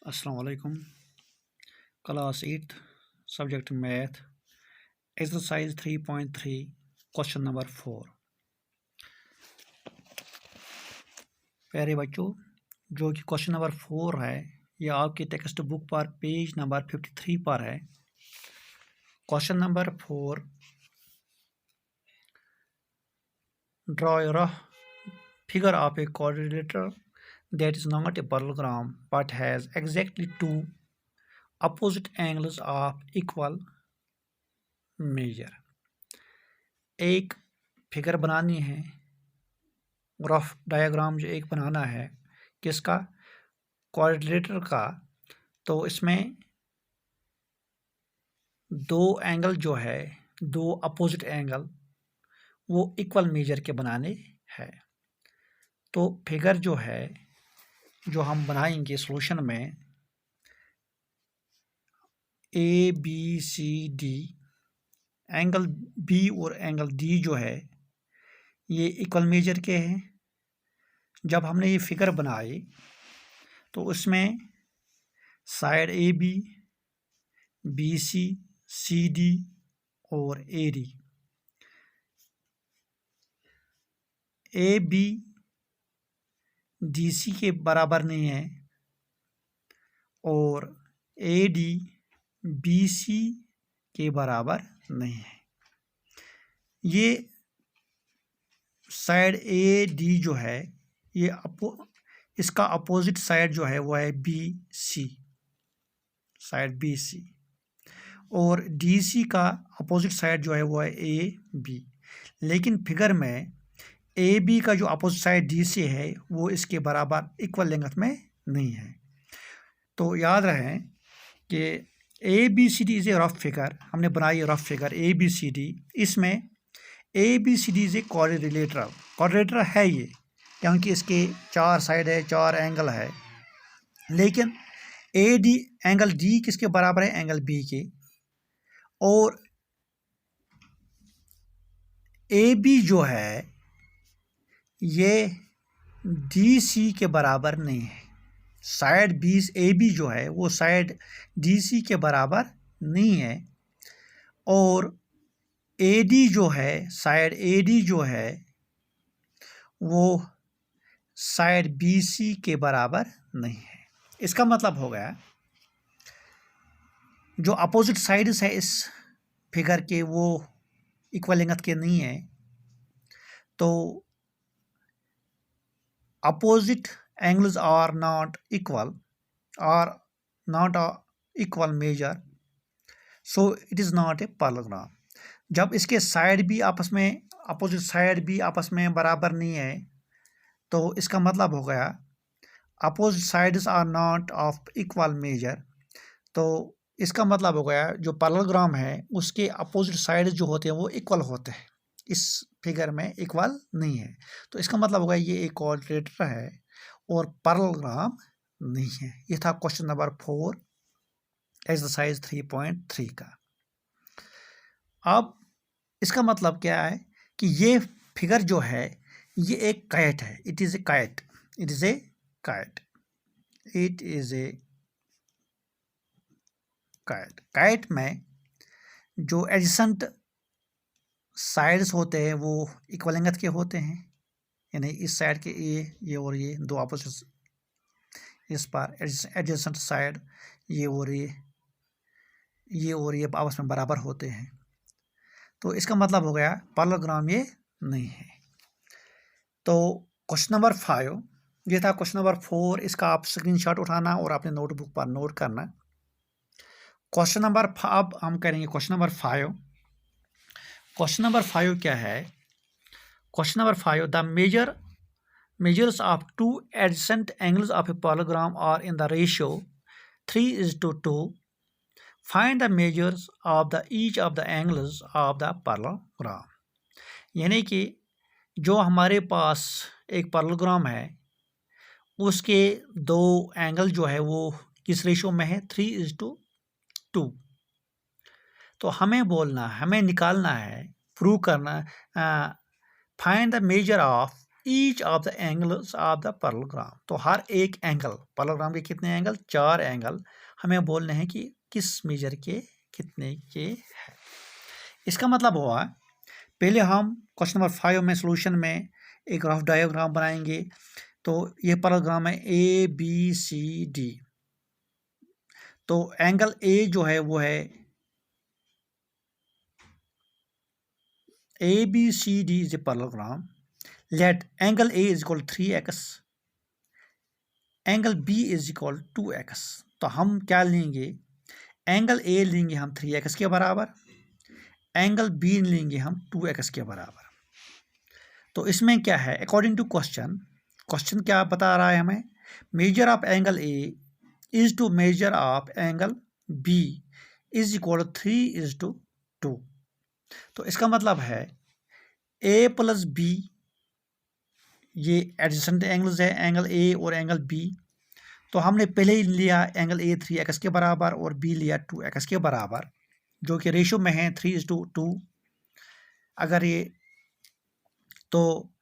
Assalamu alaikum. Class 8th, subject math, exercise 3.3, question number 4. प्यारे बच्चों, जो कि क्वेश्चन नंबर 4 है, यह आपकी टेक्स्ट बुक पर पेज नंबर 53 पर है. Question number 4, draw a rough figure of a quadrilateral that is not a parallelogram but has exactly two opposite angles of equal measure. एक फिगर बनानी है, रफ डायग्राम जो एक बनाना है किसका, क्वाड्रिलेटरल का. तो इसमें दो एंगल जो है, दो अपोजिट एंगल वो इक्वल मेजर के बनाने हैं. तो फिगर जो है जो हम बनाएंगे सॉल्यूशन में, A B C D, angle B और एंगल डी जो है ये इक्वल मेजर के हैं. जब हमने ये फिगर बनाई तो उसमें side A B, B C, C D और A D, A B D C के बराबर नहीं है और ए डी बी सी के बराबर नहीं है. ये साइड ए डी जो है ये इसका अपोजिट साइड जो है वो है B C, side B C, और डी सी का अपोजिट साइड जो है वो है ए बी. लेकिन फिगर में ए बी का जो अपोजिट साइड डी सी है वो इसके बराबर इक्वल लेंथ में नहीं है. तो याद रहे कि A B C D is a rough figure. हमने बनाई rough figure A B C D. इसमें A B C D is a quadrilateral. Quadrilateral है ये क्योंकि इसके चार साइड है, चार एंगल है. लेकिन ए डी एंगल डी किसके बराबर है, एंगल बी के. और ए बी जो है ये डी सी के बराबर नहीं है. साइड बी ए बी जो है वो साइड डी सी के बराबर नहीं है. और ए डी जो है, साइड ए डी जो है वो साइड बी सी के बराबर नहीं है. इसका मतलब हो गया जो अपोजिट साइड्स है इस फिगर के वो इक्वल लेंथ के नहीं है. तो opposite angles are not equal measure, so it is not a parallelogram. जब इसके साइड भी आपस में, अपोजिट साइड भी आपस में बराबर नहीं है तो इसका मतलब हो गया opposite sides are not of equal measure. तो इसका मतलब हो गया जो पैरेललोग्राम है उसके अपोजिट साइड जो होते हैं वो इक्वल होते हैं, इस फिगर में इक्वल नहीं है. तो इसका मतलब होगा ये एक क्वाड्रिलेटरल है और पैरेललोग्राम नहीं है. ये था क्वेश्चन नंबर 4 एक्सरसाइज 3.3 का. अब इसका मतलब क्या है कि ये फिगर जो है ये एक काइट है. It is a kite, it is a kite, it is a kite. Kite में जो एडजेसेंट साइड्स होते हैं वो इक्वल लेंथ के होते हैं. यानी इस साइड के ये और ये दो अपोजिट, इस पर एडजेसेंट साइड ये और ये आपस में बराबर होते हैं. तो इसका मतलब हो गया पैरेललोग्राम ये नहीं है. तो क्वेश्चन नंबर 5 ये था. क्वेश्चन नंबर 4 इसका आप स्क्रीनशॉट उठाना और अपने नोटबुक पर नोट करना. क्वेश्चन नंबर अब हम करेंगे क्वेश्चन नंबर 5. क्वेश्चन नंबर 5 क्या है? Question number 5, the measures of two adjacent angles of a parallelogram are in the ratio 3:2. Find the measures of each of the angles of the parallelogram. यानी कि जो हमारे पास एक पैरेललोग्राम है उसके दो एंगल जो है वो किस रेशो में है, 3:2. तो हमें निकालना है, प्रूव करना, find the measure of each of the angles of the parallelogram. तो हर एक एंगल, पैरेललोग्राम के कितने एंगल, 4 एंगल हमें बोलने हैं कि किस मेजर के कितने के हैं। इसका मतलब हुआ, पहले हम क्वेश्चन नंबर 5 में सॉल्यूशन में एक रफ डायग्राम बनाएंगे। तो ये पैरेललोग्राम है ABCD। तो एंगल ए जो है वो है ABCD is a parallelogram. Let angle A is equal to 3x, angle B is equal to 2x। तो हम क्या लेंगे, एंगल A लेंगे हम 3x के बराबर, एंगल B लेंगे हम 2x के बराबर। तो इसमें क्या है, अकॉर्डिंग टू क्वेश्चन क्या बता रहा है हमें, measure of angle A is to measure of angle B is equal to 3:2। तो इसका मतलब है A प्लस B, ये एडजेसेंट एंगल्स है, एंगल A और एंगल B। तो हमने पहले ही लिया एंगल A 3x के बराबर और B लिया 2x के बराबर, जो कि रेशो में है 3:2। अगर ये तो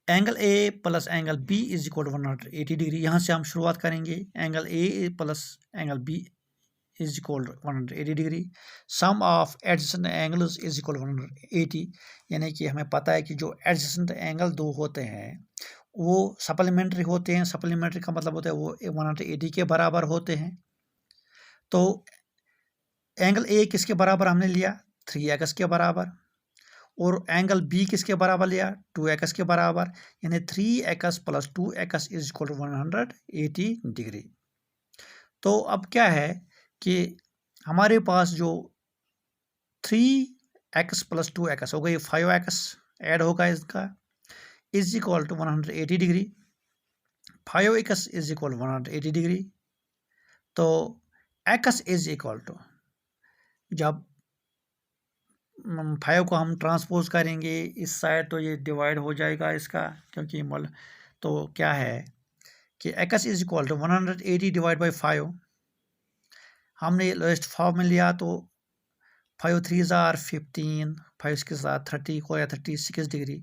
angle A plus angle B is equal to 180 degree. यहाँ से हम शुरुआत करेंगे, angle A plus angle B is equal to 180 degree. Sum of adjacent angles is equal to 180, यानी कि हमें पता है कि जो एडजेसेंट एंगल दो होते हैं वो सप्लीमेंट्री होते हैं। सप्लीमेंट्री का मतलब होता है वो 180 के बराबर होते हैं। तो एंगल A किसके बराबर हमने लिया, 3x के बराबर, और एंगल B किसके बराबर लिया, 2x के बराबर, यानी 3x plus 2x is equal to 180 degree. तो अब क्या है कि हमारे पास जो 3x प्लस 2x हो गई 5x ऐड होगा इसका, is equal to 180 degree. 5x is equal 180 degree. तो x इज इक्वल टू, जब 5 को हम ट्रांसपोज करेंगे इस साइड तो ये डिवाइड हो जाएगा इसका, क्योंकि तो क्या है कि x is equal to 180 divide by 5। हमने लोएस्ट फॉर्म में लिया तो 5 3 आर 15, 5 के साथ 30 को या 36 डिग्री।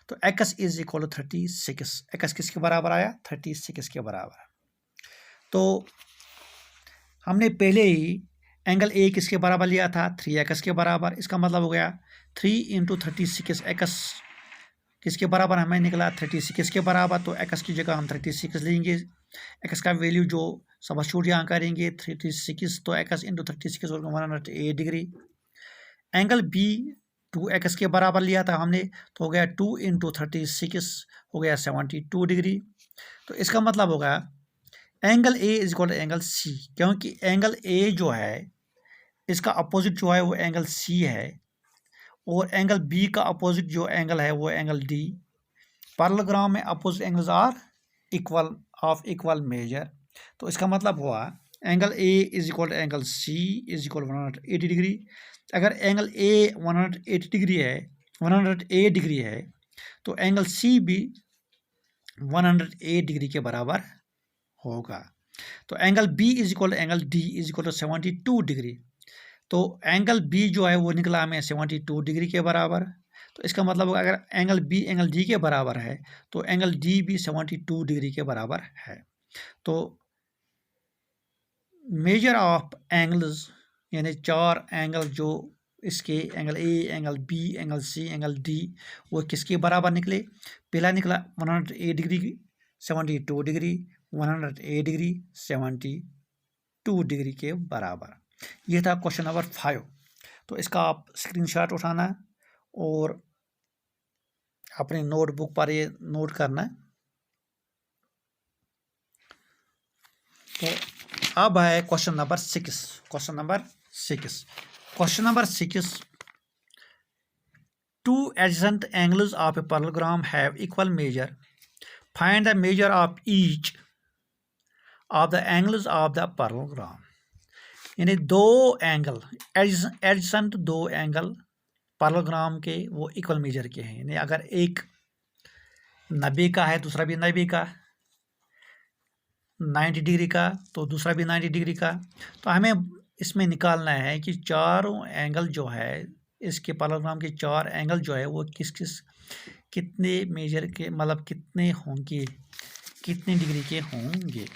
तो x is equal to 36। x किसके बराबर आया, 36 के बराबर। तो हमने पहले ही एंगल A किसके बराबर लिया था, 3x के बराबर। इसका मतलब हो गया 3 × 36, x किसके बराबर हमें निकला, 36 के बराबर। तो x की जगह हम 36 लेंगे, x का वैल्यू जो सब्स्टिट्यूट यहाँ करेंगे 36, तो x × 36 होगा 180 डिग्री। एंगल B 2x के बराबर लिया था हमने, तो हो गया 2 × 36 हो गया 72 डिग्री। तो इसका मतलब होगा angle A is equal to angle C, क्योंकि एंगल A जो है इसका अपोजिट जो है वो एंगल C है, और एंगल B का अपोजिट जो एंगल है वो एंगल D। पैरेललोग्राम में opposite angles are equal of equal measure. तो इसका मतलब हुआ angle A is equal to angle C is equal 180 degree. अगर एंगल A 180 डिग्री है, 108 डिग्री है, तो एंगल C भी 108 डिग्री के बराबर होगा। तो angle B is equal to angle D is equal to 72 degree. तो एंगल B जो है वो निकला हमें 72 डिग्री के बराबर। तो इसका मतलब होगा अगर एंगल B एंगल D के बराबर है तो एंगल D भी 72 डिग्री के बराबर है। तो मेजर ऑफ एंगल्स, यानी 4 एंगल जो इसके angle A, angle B, angle C, angle D, वो किसके बराबर निकले। पहला निकला 108 डिग्री, 72 डिग्री, 108 डिग्री, 72 डिग्री के बराबर। ये था क्वेश्चन नंबर 5। तो इसका आप स्क्रीनशॉट उठाना और अपनी नोटबुक पर ये नोट करना। तो अब है question number 6। Question number 6, two adjacent angles of a parallelogram have equal major, find the measure of each of the angles of the parallelogram. यानी दो एंगल एडजेसेंट, दो एंगल पैरेललोग्राम के वो इक्वल मेजर के हैं। यानी अगर एक 90 का है, दूसरा भी 90 का, 90 डिग्री का, तो दूसरा भी 90 डिग्री का, तो हमें इसमें निकालना है कि चारों एंगल जो है इसके पैरेललोग्राम के 4 एंगल जो है वो किस किस कितने मेजर के मतलब कितने होंगे, कितने डिग्री के होंगे।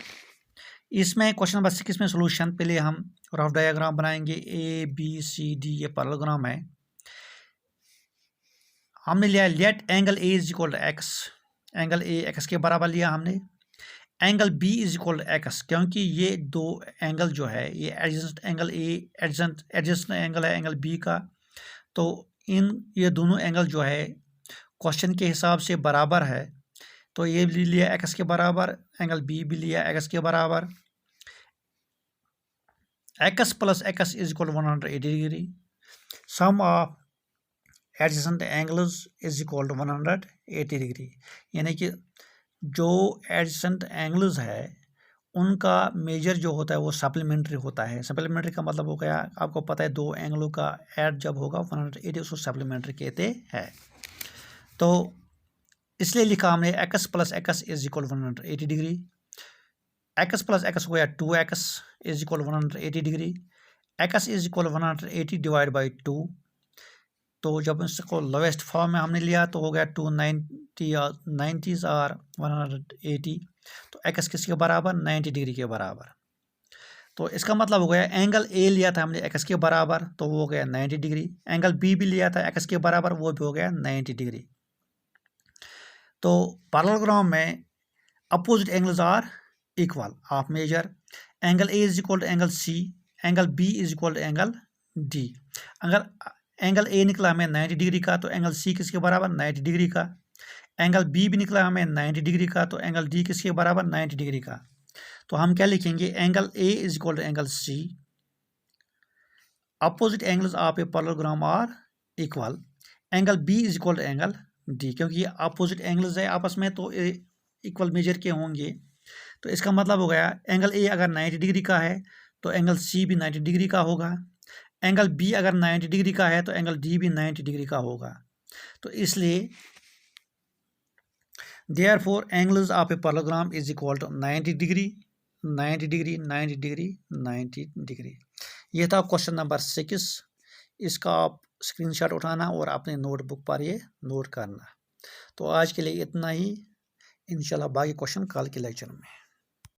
इसमें क्वेश्चन नंबर 6 में सोल्यूशन, पहले हम रफ डायग्राम बनाएंगे। ए बी सी डी ये पैरेललोग्राम है। हमने लिया let angle A is equal to x, angle A x के बराबर लिया हमने। Angle B is equal to x, क्योंकि ये दो एंगल जो है ये adjacent angle A adjacent angle है एंगल बी का, तो इन ये दोनों एंगल जो है क्वेश्चन के हिसाब से बराबर है, तो ये भी लिया एक्स के बराबर, एंगल बी भी लिया एक्स के बराबर। X plus x is equal to 180 degree, sum of adjacent angles is equal to 180 degree, यानी कि जो एडजेसेंट एंगल्स है उनका मेजर जो होता है वो सप्लीमेंट्री होता है। सप्लीमेंट्री का मतलब हो गया, आपको पता है दो एंगलों का ऐड जब होगा 180 उसको सप्लीमेंट्री कहते हैं। तो इसलिए लिखा हमने x plus x is equal 180 degree. X plus x हो गया 2x is equal 180 degree. X is equal 180 divide by 2, तो जब इसको लोवेस्ट फॉर्म में हमने लिया तो हो गया 290 और 180, तो एक्स किसके बराबर 90 डिग्री के बराबर। तो इसका मतलब हो गया एंगल ए लिया था हमने एक्स के बराबर तो वो हो गया 90 डिग्री, एंगल बी भी लिया था एक्स के बराबर वो भी हो गया 90 डिग्री। तो पैरेललोग्राम में अपोजिट एंगल्स आर इक्वल, आप measure angle A is equal to angle C, angle B is equal to angle D. अगर एंगल ए निकला हमें 90 डिग्री का तो एंगल सी किसके बराबर 90 डिग्री का। एंगल बी भी निकला हमें 90 डिग्री का तो एंगल डी किसके बराबर 90 डिग्री का। तो हम क्या लिखेंगे, angle A is equal to angle C, opposite angles of a parallelogram are equal, angle B is equal to angle D, क्योंकि ये अपोजिट एंगल्स है आपस में तो इक्वल मेजर के होंगे। तो इसका मतलब हो गया एंगल ए अगर 90 डिग्री का है तो एंगल सी भी 90 डिग्री का होगा, एंगल बी अगर 90 डिग्री का है तो एंगल डी भी 90 डिग्री का होगा। तो इसलिए therefore angles of a parallelogram is equal to 90 degree 90 degree 90 degree 90 degree. ये था क्वेश्चन नंबर 6। इसका आप स्क्रीनशॉट उठाना और अपने नोटबुक पर ये नोट करना। तो आज के लिए इतना ही, इंशाल्लाह बाकी क्वेश्चन कल के लेक्चर में।